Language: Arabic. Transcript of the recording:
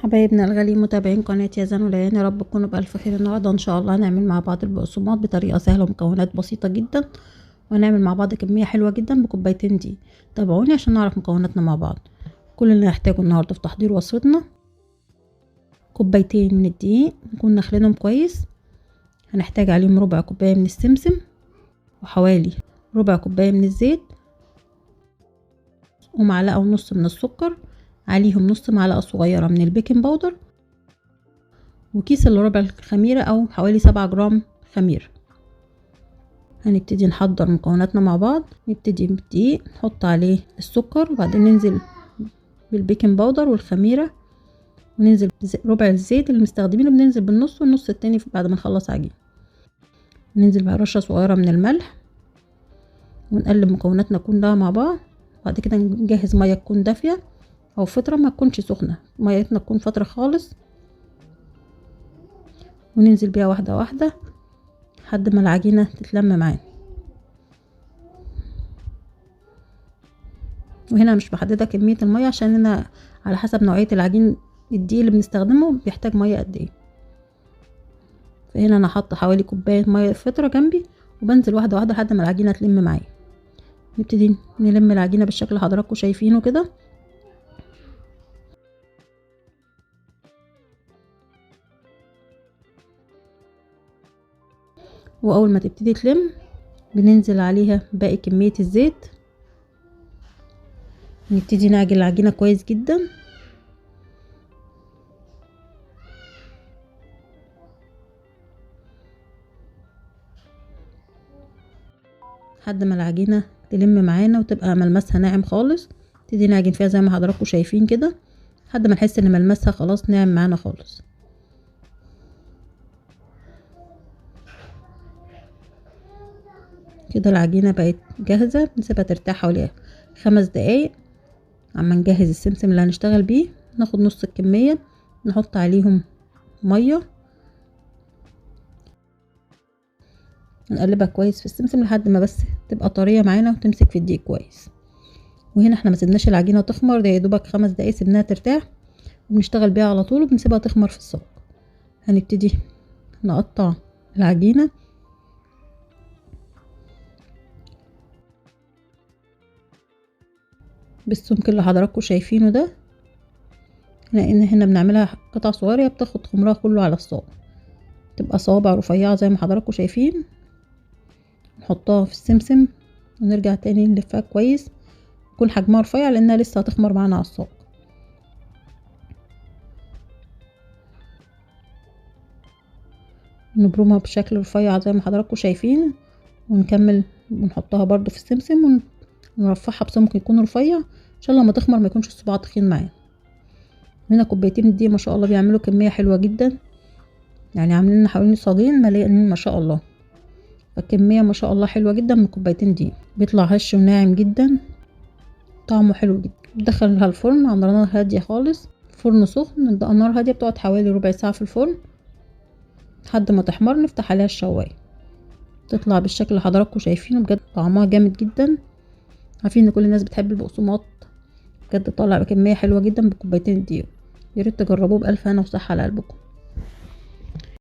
حبايبنا الغاليين متابعين قناة يزن وليان، يا رب تكونوا بألف خير. النهارده ان شاء الله هنعمل مع بعض البقسماط بطريقة سهلة ومكونات بسيطة جدا، وهنعمل مع بعض كمية حلوة جدا بكوبايتين دي. تابعوني عشان نعرف مكوناتنا مع بعض. كل اللي هنحتاجه النهارده في تحضير وصفتنا كوبايتين من الدقيق نكون نخلينهم كويس، هنحتاج عليهم ربع كوباية من السمسم، وحوالي ربع كوباية من الزيت، ومعلقة ونص من السكر، عليهم نص معلقة صغيرة من البيكنج باودر، وكيس الا ربع الخميرة او حوالي 7 جرام خميرة. هنبتدي نحضر مكوناتنا مع بعض. نبتدي بالدقيق، نحط عليه السكر، وبعدين ننزل بالبيكنج باودر والخميرة، وننزل ربع الزيت اللي مستخدمينه، بننزل بالنص والنص التاني بعد ما نخلص عجين. ننزل برشة صغيرة من الملح، ونقلب مكوناتنا كلها مع بعض. بعد كده نجهز مية تكون دافية او فترة ما تكونش سخنة، ميتنا تكون فترة خالص، وننزل بيها واحدة واحدة لحد ما العجينة تتلم معانا. وهنا مش محددة كمية المية عشان انا على حسب نوعية العجين الدقيق اللي بنستخدمه بيحتاج مية قد ايه. فهنا انا حاطة حوالي كوباية مية فترة جنبي، وبنزل واحدة واحدة لحد ما العجينة تلم معايا. نبتدي نلم العجينة بالشكل اللي حضراتكم شايفينه كده. واول ما تبتدي تلم بننزل عليها باقي كمية الزيت، نبتدي نعجن العجينة كويس جدا لحد ما العجينة تلم معانا وتبقى ملمسها ناعم خالص. نبتدي نعجن فيها زي ما حضراتكم شايفين كده لحد ما نحس ان ملمسها خلاص ناعم معانا خالص. كده العجينة بقت جاهزة. نسيبها ترتاح حوالي 5 دقايق عما نجهز السمسم اللي هنشتغل بيه. ناخد نص الكمية، نحط عليهم مية، نقلبها كويس في السمسم لحد ما بس تبقى طرية معانا وتمسك في الدقيق كويس. وهنا احنا ما سيبناش العجينة تخمر، ده يا دوبك 5 دقايق سيبناها ترتاح، وبنشتغل بيها على طول وبنسيبها تخمر في الصاج. هنبتدي نقطع العجينة بالسمك اللي حضراتكم شايفينه ده، لان هنا بنعملها قطع صغيرة بتاخد خمرها كله على الصاج، تبقى صوابع رفيعة زي ما حضراتكم شايفين. نحطها في السمسم ونرجع تاني نلفها كويس، يكون حجمها رفيع لانها لسه هتخمر معانا على الصاج. نبرمها بشكل رفيع زي ما حضراتكم شايفين، ونكمل ونحطها برضو في السمسم ونرفعها بسمك يكون رفيع عشان لما تخمر ما يكونش الصباع تخين معانا. هنا كوبايتين دي ما شاء الله بيعملوا كمية حلوة جدا، يعني عاملين حوالي صاجين مليانين ما شاء الله، فالكمية ما شاء الله حلوة جدا من كوبايتين دي. بيطلع هش وناعم جدا، طعمه حلو جدا. ندخلها الفرن على نار هادية خالص، فرن سخن، النار هادية، بتقعد حوالي ربع ساعة في الفرن لحد ما تحمر. نفتح عليها الشواية، تطلع بالشكل اللي حضراتكم شايفينه. بجد طعمها جامد جدا. عارفين ان كل الناس بتحب البقسماط، بجد طالع بكمية حلوة جدا بكوبايتين دقيق. ياريت تجربوه بألف هنا وصحة على قلبكم.